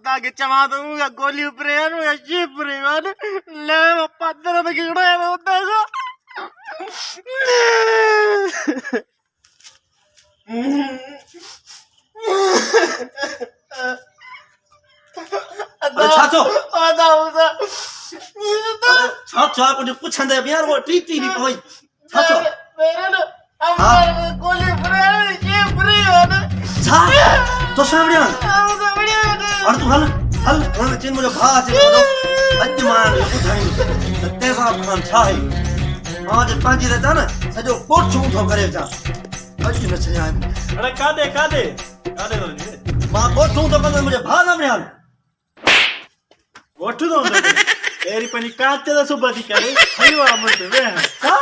पता के चमा दूंगा गोली ऊपरे यार मैं जी ऊपरे यार ले पत्थर में गिरा है होता है अरे छातो आधा होता छातो आप जो पूछन दे यार वो टी नहीं कोई छातो मेरे ना अब गोली ऊपरे यार जी ऊपरे यार छा तो सामने और तू हल चिन मुझे भा से बोलो अजमान ये बुधाई तेजा खान छाई आज पांजी रहता ना सजो कोट छू थो करे जा अज न छया अरे कादे तो जी मां कोट छू तो कंदे मुझे भा ना मियाल वठु दो एरी पनी काच दा सुबह दी करे हयो आमन वे छा